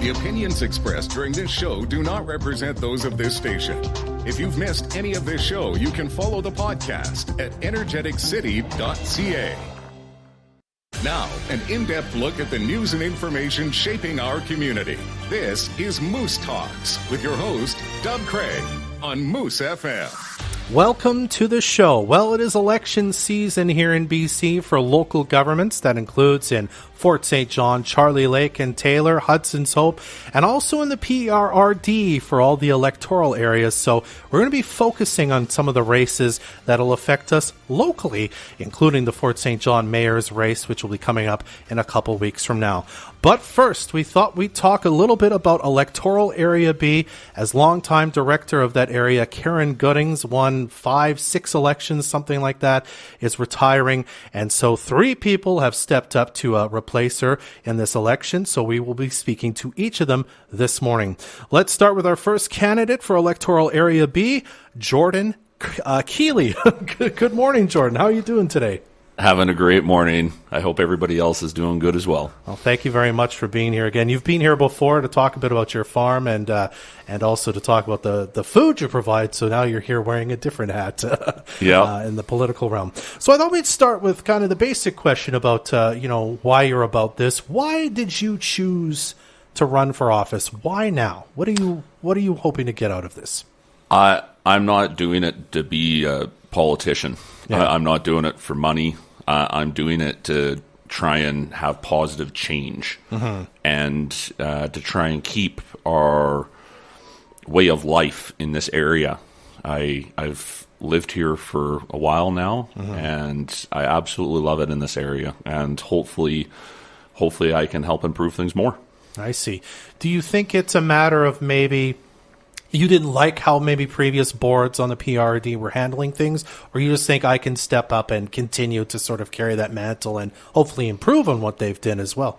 The opinions expressed during this show do not represent those of this station. If you've missed any of this show, you can follow the podcast at energeticcity.ca. Now, an in-depth look at the news and information shaping our community. This is Moose Talks with your host, Doug Craig, on Moose FM. Welcome to the show. Well, it is election season here in BC for local governments. That includes in Fort St. John, Charlie Lake and Taylor, Hudson's Hope, and also in the PRRD for all the electoral areas. So we're going to be focusing on some of the races that'll affect us locally, including the Fort St. John mayor's race, which will be coming up in a couple weeks from now. But first, we thought we'd talk a little bit about Electoral Area B, as longtime director of that area, Karen Goodings, won 5-6 elections, something like that, is retiring. And so 3 people have stepped up to replace her in this election. So we will be speaking to each of them this morning. Let's start with our first candidate for Electoral Area B, Jordan Kealy. Good morning, Jordan. How are you doing today? Having a great morning. I hope everybody else is doing good as well. Well, thank you very much for being here again. You've been here before to talk a bit about your farm and also to talk about the food you provide. So now you're here wearing a different hat in the political realm. So I thought we'd start with kind of the basic question about why you're about this. Why did you choose to run for office? Why now? What are you hoping to get out of this? I'm not doing it to be a politician. Yeah. I'm not doing it for money. I'm doing it to try and have positive change and to try and keep our way of life in this area. I've lived here for a while now, and I absolutely love it in this area. And hopefully I can help improve things more. I see. Do you think it's a matter of maybe you didn't like how maybe previous boards on the PRRD were handling things, or you just think I can step up and continue to sort of carry that mantle and hopefully improve on what they've done as well?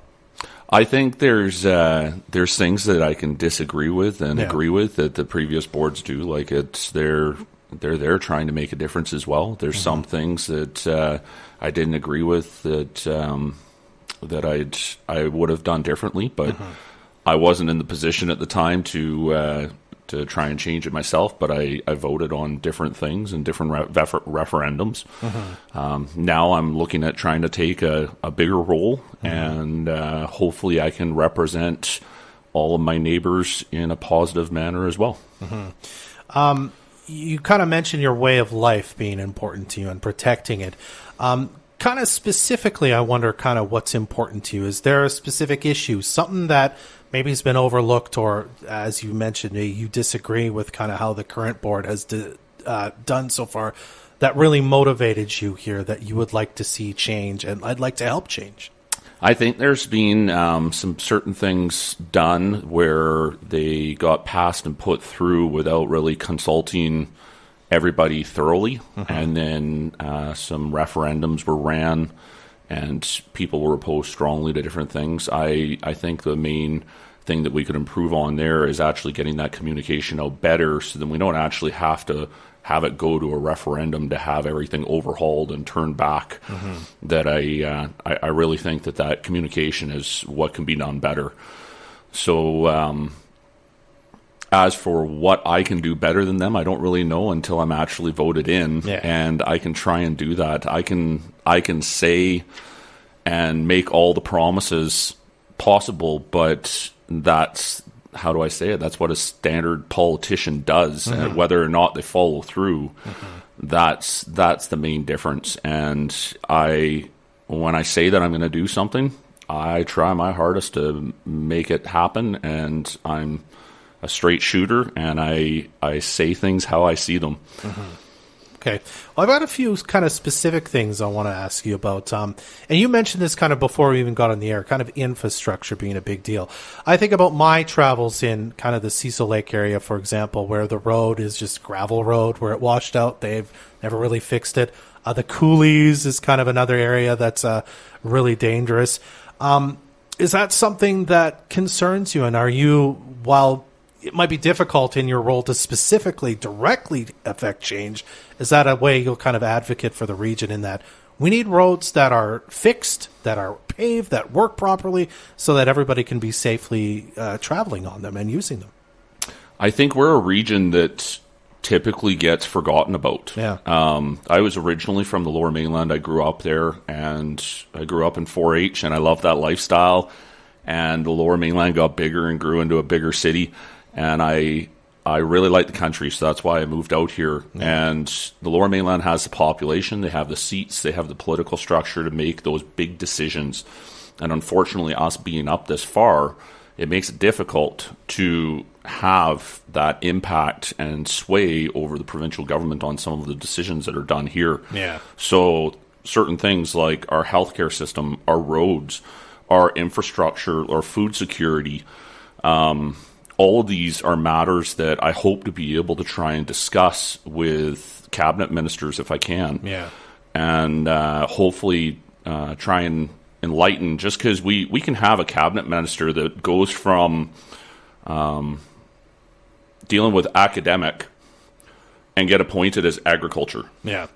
I think there's things that I can disagree with and agree with that the previous boards do. Like they're there trying to make a difference as well. There's some things that I didn't agree with that I would have done differently, but I wasn't in the position at the time to try and change it myself, but I voted on different things and different referendums. Now I'm looking at trying to take a bigger role, and hopefully I can represent all of my neighbors in a positive manner as well. You kind of mentioned your way of life being important to you and protecting it. Kind of specifically, I wonder kind of what's important to you. Is there a specific issue, something that maybe has been overlooked, or as you mentioned, you disagree with kind of how the current board has done so far, that really motivated you here, that you would like to see change and I'd like to help change? I think there's been some certain things done where they got passed and put through without really consulting everybody thoroughly, and then some referendums were ran and people were opposed strongly to different things. I think the main thing that we could improve on there is actually getting that communication out better, so that we don't actually have to have it go to a referendum to have everything overhauled and turned back. That I really think that communication is what can be done better. So as for what I can do better than them, I don't really know until I'm actually voted in, and I can try and do that. I can say and make all the promises possible, but that's, how do I say it? That's what a standard politician does, and whether or not they follow through, that's the main difference. And when I say that I'm going to do something, I try my hardest to make it happen, and I'm a straight shooter, and I say things how I see them. Okay. Well, I've got a few kind of specific things I want to ask you about. And you mentioned this kind of before we even got on the air, kind of infrastructure being a big deal. I think about my travels in kind of the Cecil Lake area, for example, where the road is just gravel road, where it washed out. They've never really fixed it. The coulees is kind of another area that's really dangerous. Is that something that concerns you? And are you, while it might be difficult in your role to specifically directly affect change, is that a way you'll kind of advocate for the region in that we need roads that are fixed, that are paved, that work properly, so that everybody can be safely traveling on them and using them. I think we're a region that typically gets forgotten about. Yeah. I was originally from the Lower Mainland. I grew up there, and I grew up in 4-H, and I loved that lifestyle. And the Lower Mainland got bigger and grew into a bigger city, and I really like the country, so that's why I moved out here. Yeah. And the Lower Mainland has the population, they have the seats, they have the political structure to make those big decisions. And unfortunately, us being up this far, it makes it difficult to have that impact and sway over the provincial government on some of the decisions that are done here. Yeah. So certain things like our healthcare system, our roads, our infrastructure, our food security, all of these are matters that I hope to be able to try and discuss with cabinet ministers if I can. Yeah. And hopefully try and enlighten, just because we can have a cabinet minister that goes from dealing with academic and get appointed as agriculture. Yeah.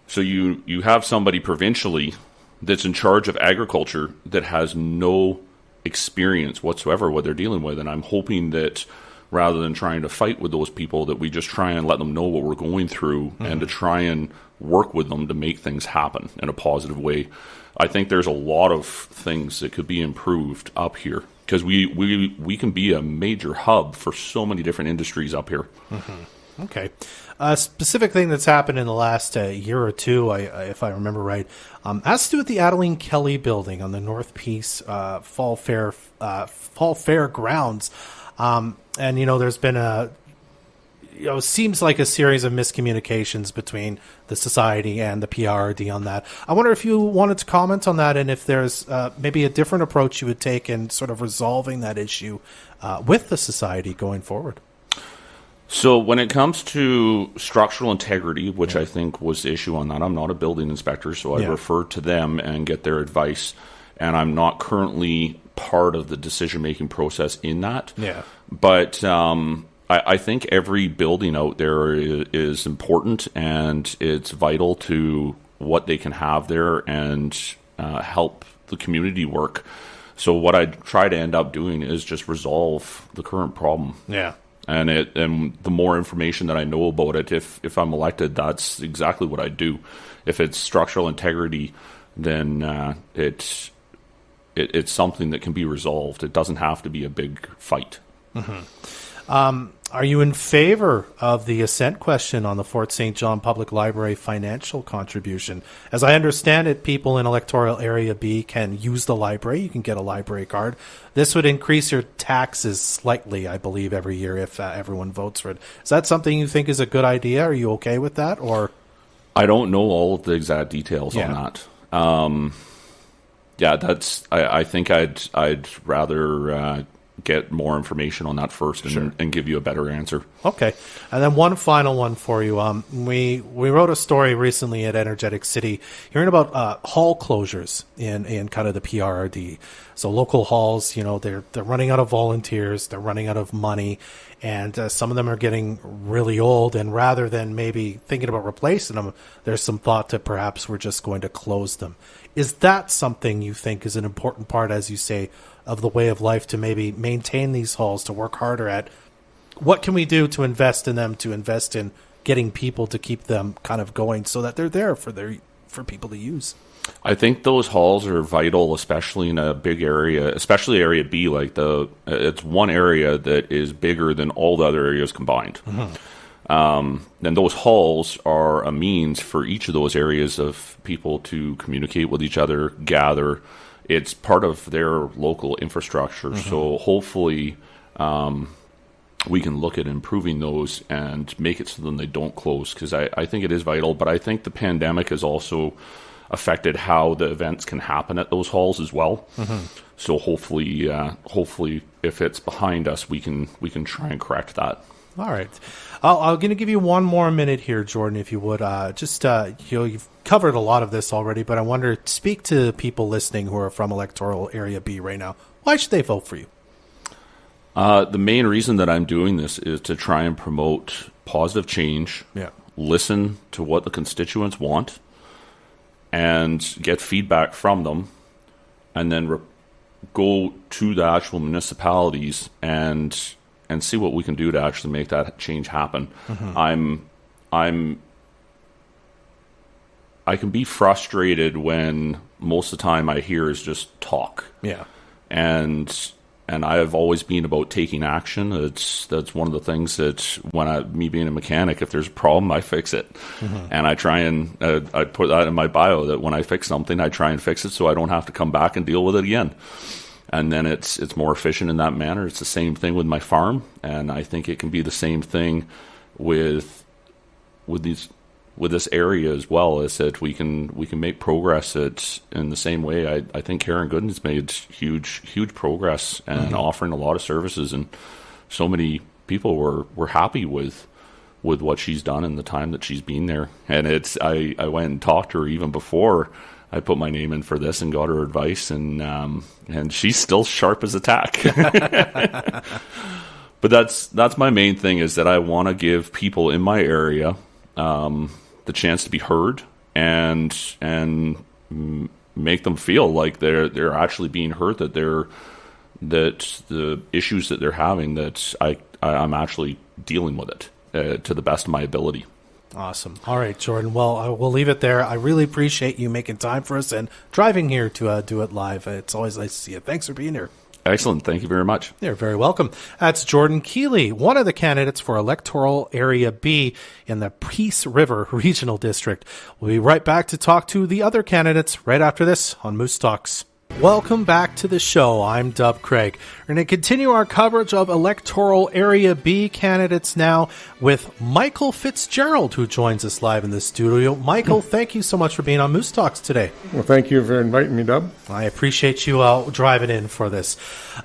So you have somebody provincially that's in charge of agriculture that has no experience whatsoever what they're dealing with, and I'm hoping that rather than trying to fight with those people, that we just try and let them know what we're going through and to try and work with them to make things happen in a positive way. I think there's a lot of things that could be improved up here, because we can be a major hub for so many different industries up here. Okay. A specific thing that's happened in the last year or two, if I remember right, has to do with the Adeline Kelly building on the North Peace Fall Fair grounds. And, there's been seems like a series of miscommunications between the society and the PRRD on that. I wonder if you wanted to comment on that, and if there's maybe a different approach you would take in sort of resolving that issue with the society going forward. So when it comes to structural integrity, which I think was the issue on that, I'm not a building inspector, so I refer to them and get their advice, and I'm not currently part of the decision-making process in that. Yeah. But I think every building out there is important, and it's vital to what they can have there and help the community work. So what I try to end up doing is just resolve the current problem. Yeah. And the more information that I know about it, if I'm elected, that's exactly what I do. If it's structural integrity, then it's something that can be resolved. It doesn't have to be a big fight. Are you in favor of the assent question on the Fort St. John Public Library financial contribution? As I understand it, people in Electoral Area B can use the library. You can get a library card. This would increase your taxes slightly, I believe, every year if everyone votes for it. Is that something you think is a good idea? Are you okay with that? Or I don't know all of the exact details on that. I think I'd rather get more information on that first and give you a better answer. Okay. And then one final one for you. We wrote a story recently at Energetic City hearing about hall closures in kind of the PRRD. So local halls, they're running out of volunteers, they're running out of money, and some of them are getting really old, and rather than maybe thinking about replacing them, there's some thought that perhaps we're just going to close them. Is that something you think is an important part, as you say, of the way of life, to maybe maintain these halls, to work harder at what can we do to invest in them, to invest in getting people to keep them kind of going so that they're there for people to use? I think those halls are vital, especially in a big area, especially Area B. It's one area that is bigger than all the other areas combined. And those halls are a means for each of those areas of people to communicate with each other, gather. It's part of their local infrastructure. So hopefully we can look at improving those and make it so that they don't close, because I think it is vital. But I think the pandemic has also affected how the events can happen at those halls as well. So hopefully if it's behind us, we can try and correct that. All right. I'm going to give you one more minute here, Jordan, if you would. You've covered a lot of this already, but I wonder, speak to people listening who are from Electoral Area B right now. Why should they vote for you? The main reason that I'm doing this is to try and promote positive change, listen to what the constituents want, and get feedback from them, and then go to the actual municipalities and see what we can do to actually make that change happen. I can be frustrated when most of the time I hear is just talk. Yeah. And I have always been about taking action. That's one of the things that me being a mechanic, if there's a problem, I fix it. And I try and I put that in my bio, that when I fix something, I try and fix it so I don't have to come back and deal with it again. And then it's more efficient in that manner. It's the same thing with my farm, and I think it can be the same thing with this area as well, is that we can make progress in the same way. I think Karen Goodings made huge progress and offering a lot of services, and so many people were happy with what she's done in the time that she's been there. And I went and talked to her even before I put my name in for this and got her advice, and she's still sharp as a tack. But that's my main thing, is that I want to give people in my area the chance to be heard and make them feel like they're actually being heard, that the issues that they're having, that I'm actually dealing with it to the best of my ability. Awesome. All right, Jordan. Well, we'll leave it there. I really appreciate you making time for us and driving here to do it live. It's always nice to see you. Thanks for being here. Excellent. Thank you very much. You're very welcome. That's Jordan Kealy, one of the candidates for Electoral Area B in the Peace River Regional District. We'll be right back to talk to the other candidates right after this on Moose Talks. Welcome back to the show. I'm Dub Craig. We're going to continue our coverage of Electoral Area B candidates now with Michael Fitzgerald, who joins us live in the studio. Michael, thank you so much for being on Moose Talks today. Well, thank you for inviting me, Dub. I appreciate you driving in for this.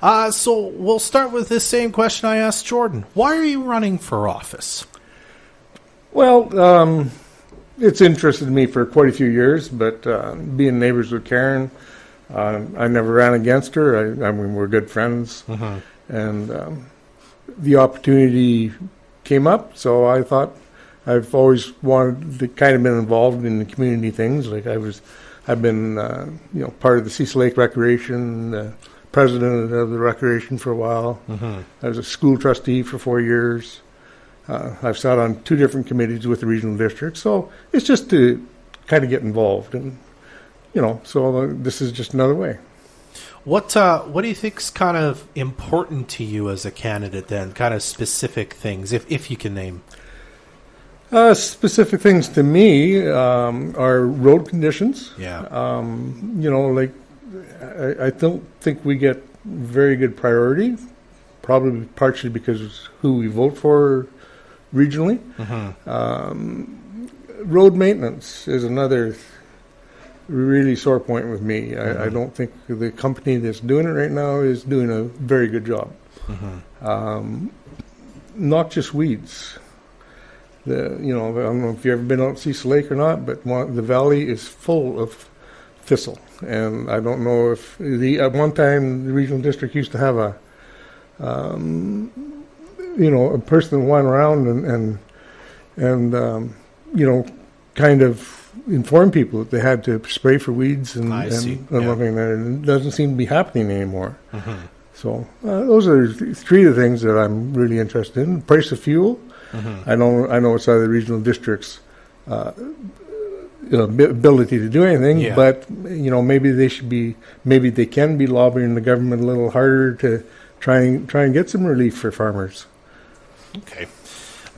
So we'll start with this same question I asked Jordan. Why are you running for office? Well, it's interested me for quite a few years, but being neighbors with Karen, I never ran against her. I mean, we're good friends. And the opportunity came up, so I thought I've always wanted to kind of been involved in the community things. Like I've been part of the Cecil Lake Recreation, president of the recreation for a while. I was a school trustee for 4 years. I've sat on 2 different committees with the regional district, so it's just to kind of get involved, and so this is just another way. What do you think's kind of important to you as a candidate then? Kind of specific things, if you can name. Specific things to me are road conditions. Yeah. I don't think we get very good priority, probably partially because of who we vote for regionally. Road maintenance is another really sore point with me. I don't think the company that's doing it right now is doing a very good job. Not just weeds. I don't know if you've ever been out to Cecil Lake or not, but the valley is full of thistle. And I don't know if at one time the regional district used to have a person that went around and kind of inform people that they had to spray for weeds and everything that, and it doesn't seem to be happening anymore. So those are 3 of the things that I'm really interested in. Price of fuel. I know it's out of the regional district's ability to do anything, but maybe they can be lobbying the government a little harder to try and get some relief for farmers. Okay.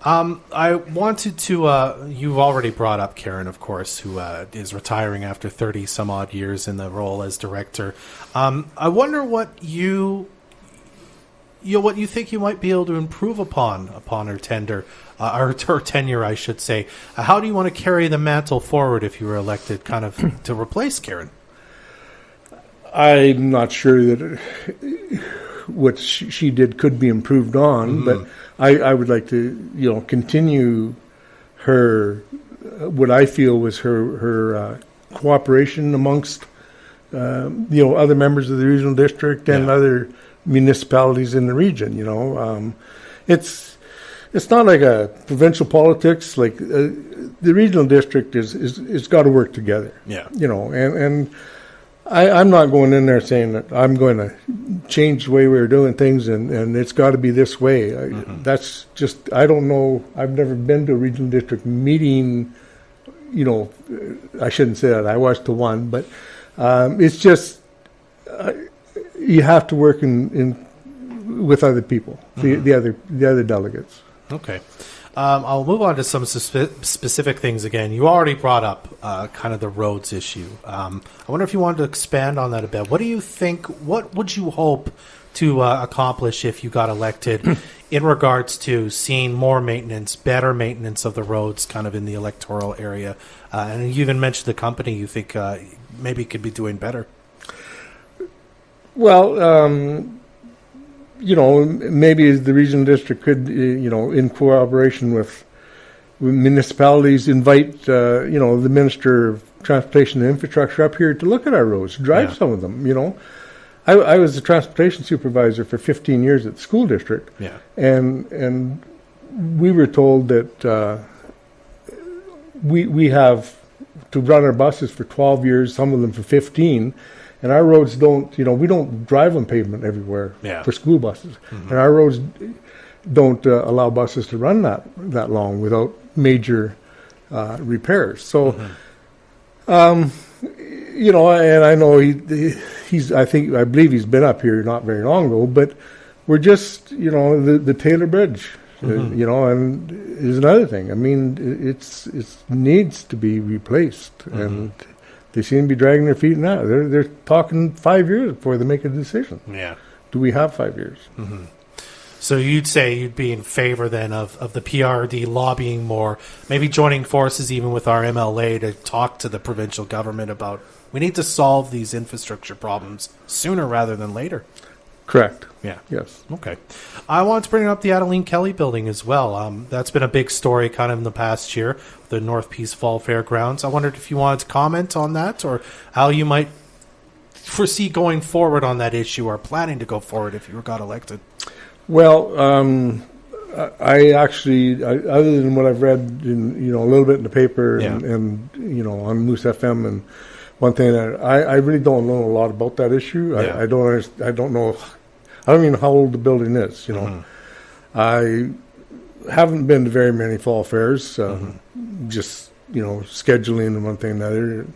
I wanted to, you've already brought up Karen, of course, who is retiring after 30 some odd years in the role as director. I wonder what you think you might be able to improve upon her tenure, I should say. How do you want to carry the mantle forward if you were elected kind of to replace Karen? I'm not sure that what she did could be improved on, but I would like to, continue her, what I feel was her cooperation amongst, other members of the regional district and other municipalities in the region. It's not like a provincial politics. Like the regional district is got to work together. Yeah. And I'm not going in there saying that I'm going to change the way we're doing things and it's got to be this way. That's just, I don't know. I've never been to a regional district meeting. I shouldn't say that. I was to one, but it's just you have to work in with other people, the other delegates. Okay. I'll move on to some specific things again. You already brought up kind of the roads issue. I wonder if you wanted to expand on that a bit. What do you think, what would you hope to accomplish if you got elected in regards to seeing more maintenance, better maintenance of the roads kind of in the electoral area? And you even mentioned the company you think maybe could be doing better. Well, maybe the regional district could, in cooperation with municipalities, invite, the Minister of Transportation and Infrastructure up here to look at our roads, drive some of them, I was a transportation supervisor for 15 years at the school district. Yeah. And we were told that we have to run our buses for 12 years, some of them for 15. And our roads don't, we don't drive on pavement everywhere for school buses. And our roads don't allow buses to run that long without major repairs. So, and I know I believe he's been up here not very long ago, but we're just, the Taylor Bridge, and is another thing. I mean, it needs to be replaced. And they seem to be dragging their feet now. They're talking 5 years before they make a decision. Yeah. Do we have 5 years? So you'd say you'd be in favor then of the PRRD lobbying more, maybe joining forces even with our MLA to talk to the provincial government about we need to solve these infrastructure problems sooner rather than later. Correct. Yeah. Yes. Okay. I wanted to bring up the Adeline Kelly building as well. That's been a big story kind of in the past year, the North Peace Fall Fairgrounds. I wondered if you wanted to comment on that or how you might foresee going forward on that issue or planning to go forward if you got elected. Well, I actually, other than what I've read in, a little bit in the paper and on Moose FM and one thing that I really don't know a lot about that issue. I don't know. I don't even know how old the building is. I haven't been to very many fall fairs. Just scheduling and one thing and another.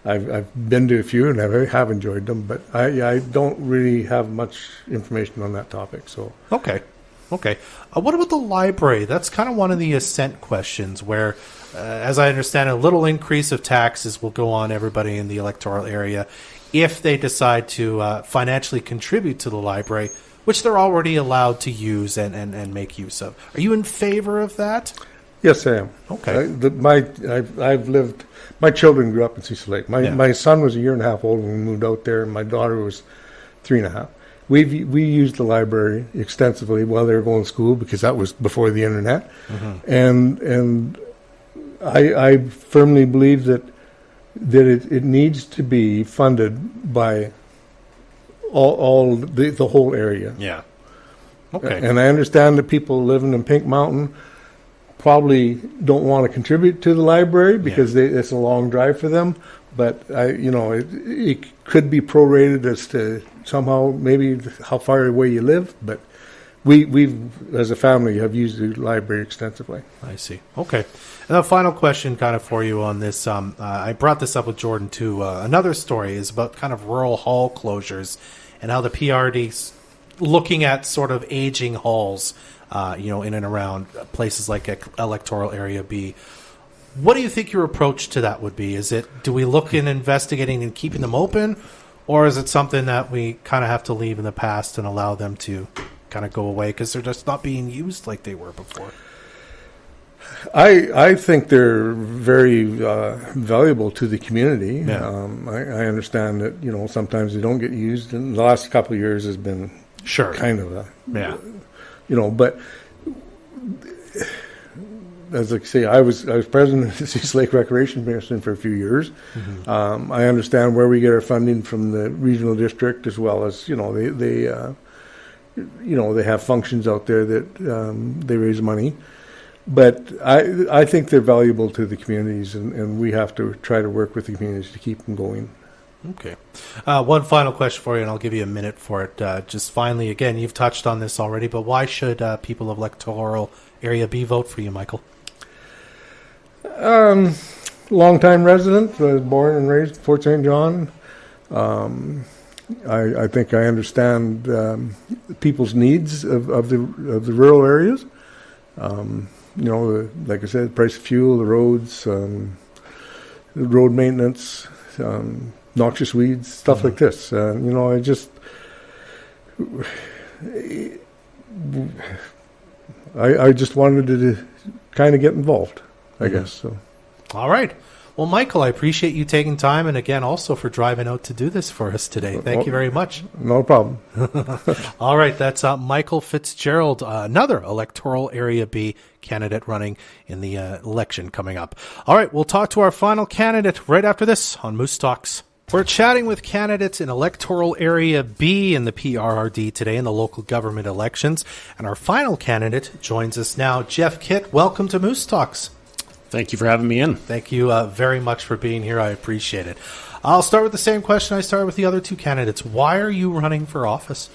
I've been to a few and I have enjoyed them, but I don't really have much information on that topic. So okay. What about the library? That's kind of one of the assent questions where, as I understand, a little increase of taxes will go on everybody in the electoral area if they decide to financially contribute to the library, which they're already allowed to use and make use of. Are you in favor of that? Yes, I am. Okay. My children grew up in Cecil Lake. My son was a year and a half old when we moved out there, and my daughter was 3.5. We used the library extensively while they were going to school because that was before the internet, and I firmly believe that it needs to be funded by all the whole area. Yeah. Okay. And I understand that people living in Pink Mountain probably don't want to contribute to the library because it's a long drive for them. But it could be prorated as to somehow maybe how far away you live. But we've as a family have used the library extensively. I see. Okay. And the final question kind of for you on this, I brought this up with Jordan too. Another story is about kind of rural hall closures and how the PRRD's looking at sort of aging halls, in and around places like Electoral Area B. What do you think your approach to that would be? Do we look in investigating and keeping them open, or is it something that we kind of have to leave in the past and allow them to kind of go away because they're just not being used like they were before? I think they're very valuable to the community. Yeah. I understand that sometimes they don't get used, and the last couple of years has been kind of but as I say, I was president of the Cecil Lake Recreation Commission for a few years. I understand where we get our funding from the regional district, as well as they have functions out there that they raise money. But I think they're valuable to the communities, and we have to try to work with the communities to keep them going. Okay. One final question for you, and I'll give you a minute for it. Just finally, again, you've touched on this already, but why should people of Electoral Area B vote for you, Michael? Longtime resident, was born and raised in Fort St. John. I think I understand people's needs of the rural areas. Like I said, the price of fuel, the roads, the road maintenance, noxious weeds, stuff like this. I just wanted to kind of get involved, I guess. So. All right. Well, Michael, I appreciate you taking time, and again, also for driving out to do this for us today. Thank you very much. No problem. All right, that's Michael Fitzgerald, another Electoral Area B candidate running in the election coming up. All right, we'll talk to our final candidate right after this on Moose Talks. We're chatting with candidates in Electoral Area B in the PRRD today in the local government elections, and our final candidate joins us now. Jeff Kitt, welcome to Moose Talks. Thank you for having me in. Thank you very much for being here. I appreciate it. I'll start with the same question I started with the other two candidates. Why are you running for office?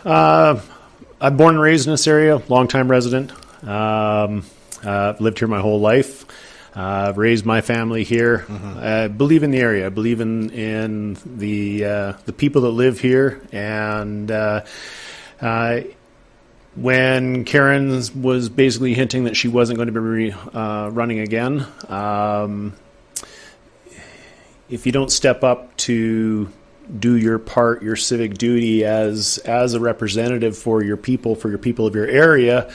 I'm born and raised in this area, longtime resident. Lived here my whole life. Raised my family here. I believe in the area. I believe in the people that live here. And when Karen was basically hinting that she wasn't going to be running again, if you don't step up to do your part, your civic duty as a representative for your people of your area,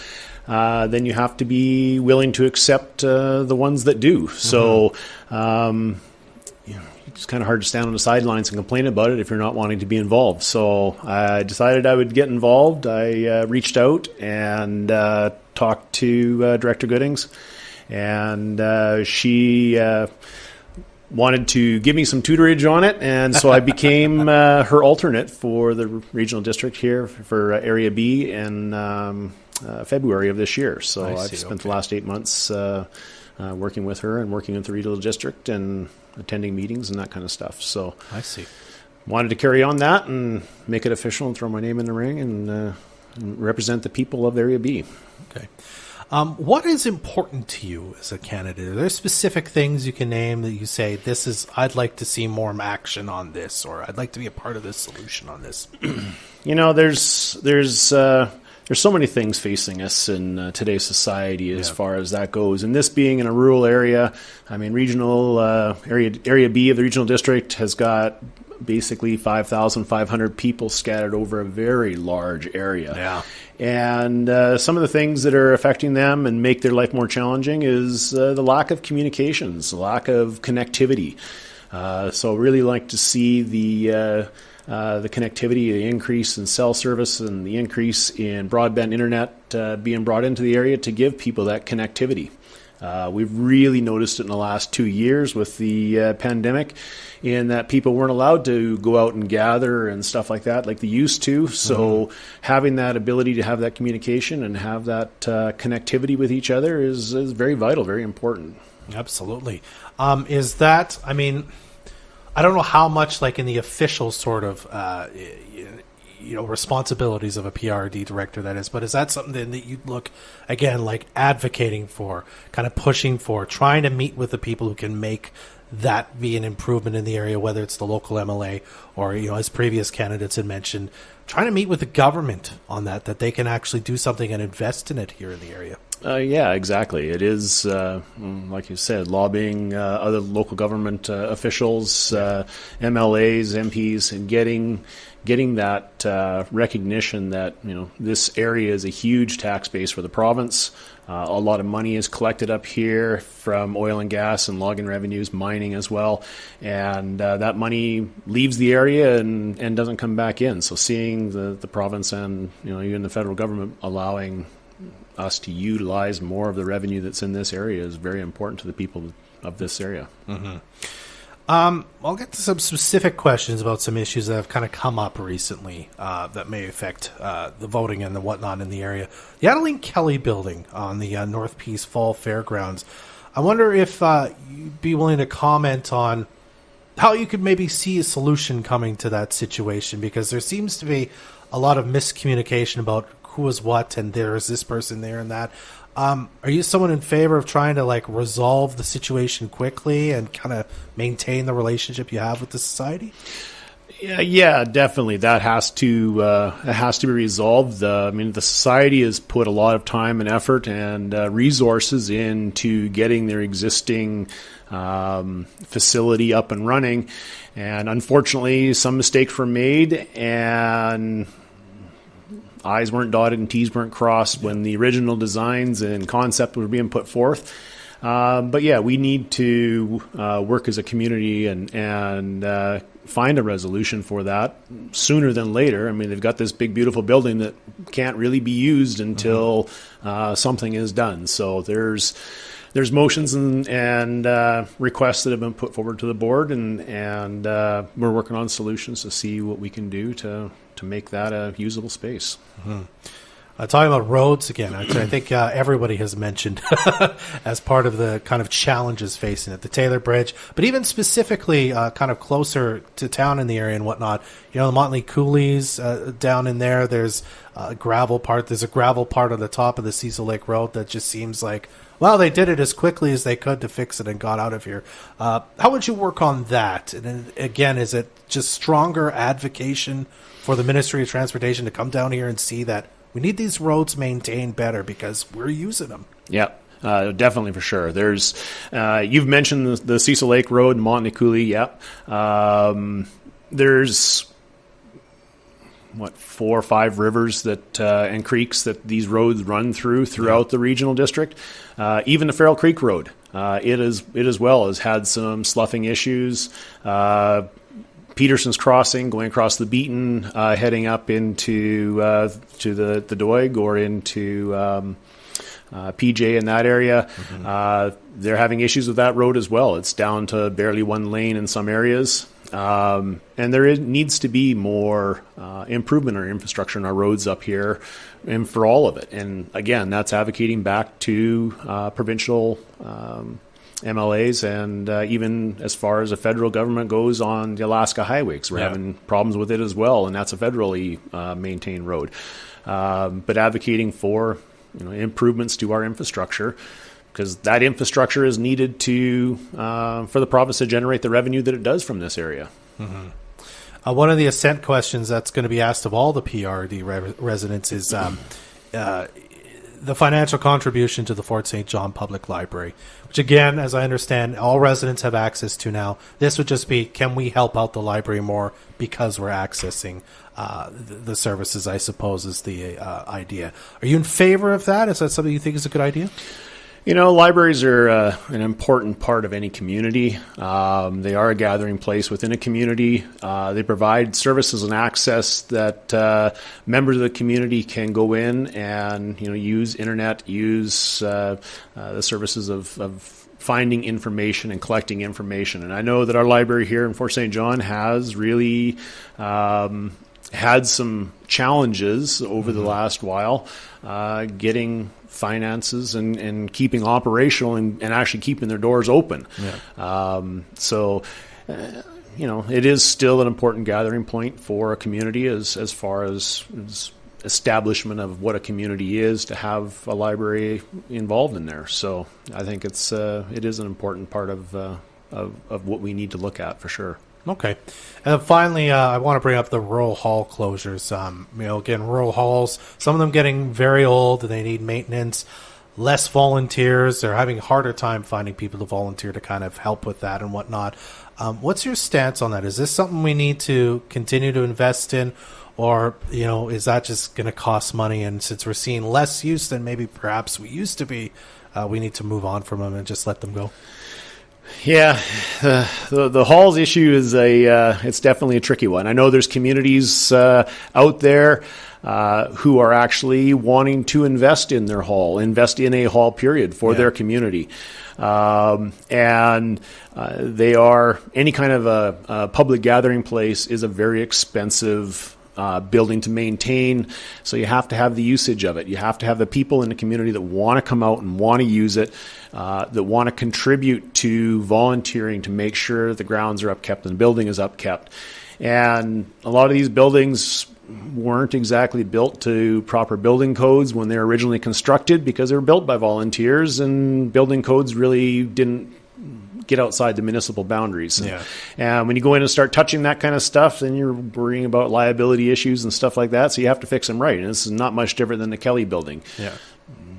then you have to be willing to accept the ones that do. So it's kind of hard to stand on the sidelines and complain about it if you're not wanting to be involved. So I decided I would get involved. I reached out and talked to Director Goodings, and she wanted to give me some tutorage on it, and so I became her alternate for the regional district here for Area B in February of this year. So I've spent the last 8 months working with her and working with the regional district and attending meetings and that kind of stuff. So I see. Wanted to carry on that and make it official and throw my name in the ring and represent the people of Area B. Okay. What is important to you as a candidate? Are there specific things you can name that you say, I'd like to see more action on this, or I'd like to be a part of this solution on this? There's so many things facing us in today's society as far as that goes. And this being in a rural area, I mean, regional area B of the regional district has got basically 5,500 people scattered over a very large area. Yeah. And some of the things that are affecting them and make their life more challenging is the lack of communications, the lack of connectivity. So really like to see the connectivity, the increase in cell service and the increase in broadband internet being brought into the area to give people that connectivity. We've really noticed it in the last 2 years with the pandemic, in that people weren't allowed to go out and gather and stuff like that like they used to. So having that ability to have that communication and have that connectivity with each other is very vital, very important. Absolutely. Is that, I mean, I don't know how much, like in the official sort of, responsibilities of a PRRD director that is, but is that something that you'd look, again, like advocating for, kind of pushing for, trying to meet with the people who can make that be an improvement in the area, whether it's the local MLA or, as previous candidates had mentioned, trying to meet with the government on that they can actually do something and invest in it here in the area? Yeah, exactly. It is, like you said, lobbying other local government officials, MLAs, MPs, and getting that recognition that this area is a huge tax base for the province. A lot of money is collected up here from oil and gas and logging revenues, mining as well, and that money leaves the area and doesn't come back in. So seeing the province and even the federal government allowing us to utilize more of the revenue that's in this area is very important to the people of this area. I'll get to some specific questions about some issues that have kind of come up recently that may affect the voting and the whatnot in the area. The Adeline Kelly building on the North Peace Fall Fairgrounds. I wonder if you'd be willing to comment on how you could maybe see a solution coming to that situation, because there seems to be a lot of miscommunication about who is what, and there is this person there and that. Are you someone in favor of trying to like resolve the situation quickly and kind of maintain the relationship you have with the society? Yeah, definitely. That has to be resolved. I mean, the society has put a lot of time and effort and resources into getting their existing facility up and running, and unfortunately, some mistakes were made, and I's weren't dotted and T's weren't crossed when the original designs and concept were being put forth. But yeah, we need to work as a community and find a resolution for that sooner than later. I mean, they've got this big, beautiful building that can't really be used until something is done. So there's motions and requests that have been put forward to the board, and we're working on solutions to see what we can do to make that a usable space. Talking about roads again, I think everybody has mentioned as part of the kind of challenges facing it, the Taylor Bridge, but even specifically kind of closer to town in the area and whatnot. You know, the Motley Coulees down in there, there's a gravel part. There's a gravel part on the top of the Cecil Lake Road that just seems like, well, they did it as quickly as they could to fix it and got out of here. How would you work on that? And again, is it just stronger advocation for the Ministry of Transportation to come down here and see that we need these roads maintained better because we're using them? Yeah, definitely, for sure. There's you've mentioned the Cecil Lake Road, Motley Coulee. Yeah, there's 4 or 5 rivers that and creeks that these roads run throughout the regional district. Even the Farrell Creek Road, it as well has had some sloughing issues. Peterson's Crossing, going across the Beaton, heading up into to the Doig or into PJ in that area. They're having issues with that road as well. It's down to barely one lane in some areas. And there needs to be more improvement in our infrastructure and our roads up here, and for all of it. And again, that's advocating back to provincial MLAs, and even as far as the federal government goes on the Alaska Highway, because we're having problems with it as well, and that's a federally maintained road. But advocating for improvements to our infrastructure, because that infrastructure is needed to for the province to generate the revenue that it does from this area. One of the assent questions that's going to be asked of all the PRRD residents is the financial contribution to the Fort St. John Public Library, which again, as I understand, all residents have access to now. This would just be, can we help out the library more because we're accessing the services, I suppose, is the idea. Are you in favor of that? Is that something you think is a good idea? Libraries are an important part of any community. They are a gathering place within a community. They provide services and access that members of the community can go in and use internet, use the services of finding information and collecting information. And I know that our library here in Fort St. John has really had some challenges over the last while getting finances and keeping operational and actually keeping their doors open. It is still an important gathering point for a community as far as establishment of what a community is, to have a library involved in there. So I think it is an important part of what we need to look at for sure. Okay. And then finally, I want to bring up the rural hall closures. Again, rural halls, some of them getting very old, they need maintenance, less volunteers. They're having a harder time finding people to volunteer to kind of help with that and whatnot. What's your stance on that? Is this something we need to continue to invest in, or, is that just going to cost money? And since we're seeing less use than maybe perhaps we used to be, we need to move on from them and just let them go? Yeah, the halls issue is it's definitely a tricky one. I know there's communities out there who are actually wanting to invest in their hall, invest in a hall period for their community. And they are, any kind of a public gathering place is a very expensive building to maintain. So you have to have the usage of it. You have to have the people in the community that want to come out and want to use it, that want to contribute to volunteering to make sure the grounds are upkept and the building is upkept. And a lot of these buildings weren't exactly built to proper building codes when they were originally constructed, because they were built by volunteers, and building codes really didn't get outside the municipal boundaries. Yeah. And when you go in and start touching that kind of stuff, then you're worrying about liability issues and stuff like that. So you have to fix them right. And this is not much different than the Kelly building. Yeah.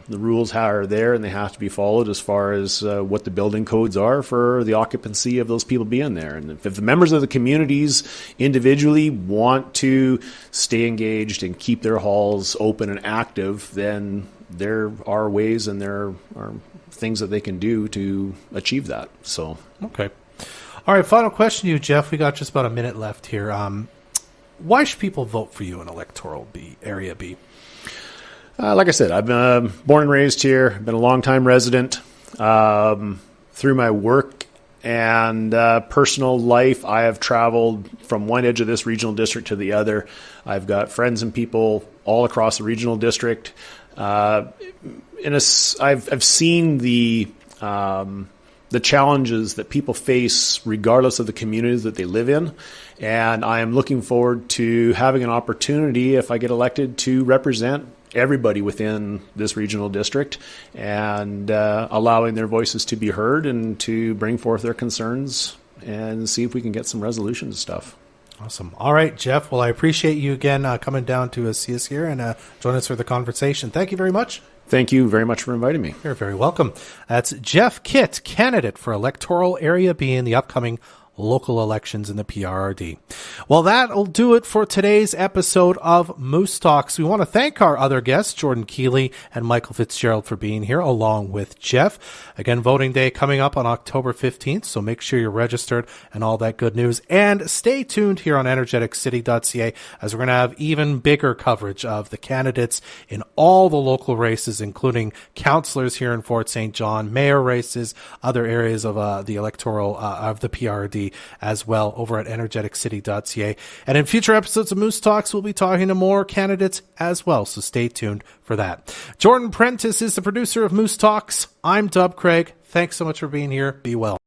The rules are there and they have to be followed as far as what the building codes are for the occupancy of those people being there. And if the members of the communities individually want to stay engaged and keep their halls open and active, then there are ways and there are things that they can do to achieve that. So, okay. All right, final question to you, Jeff. We got just about a minute left here. Why should people vote for you in Electoral Area B? Like I said, I've been born and raised here. I've been a long-time resident. Through my work and personal life, I have traveled from one edge of this regional district to the other. I've got friends and people all across the regional district. I've seen the challenges that people face regardless of the communities that they live in. And I am looking forward to having an opportunity, if I get elected, to represent everybody within this regional district and allowing their voices to be heard and to bring forth their concerns and see if we can get some resolution to stuff. Awesome. All right, Jeff. Well, I appreciate you again coming down to see us here and join us for the conversation. Thank you very much. Thank you very much for inviting me. You're very welcome. That's Jeff Kitt, candidate for Electoral Area B in the upcoming local elections in the PRRD. Well, that'll do it for today's episode of Moose Talks. We want to thank our other guests, Jordan Kealy and Michael Fitzgerald, for being here, along with Jeff. Again, voting day coming up on October 15th, so make sure you're registered and all that good news. And stay tuned here on energeticcity.ca, as we're going to have even bigger coverage of the candidates in all the local races, including councillors here in Fort St. John, mayor races, other areas of the electoral of the PRRD as well, over at energeticcity.ca. And in future episodes of Moose Talks, we'll be talking to more candidates as well, so stay tuned for that. Jordan Prentice is the producer of Moose Talks. I'm Dub Craig. Thanks so much for being here. Be well.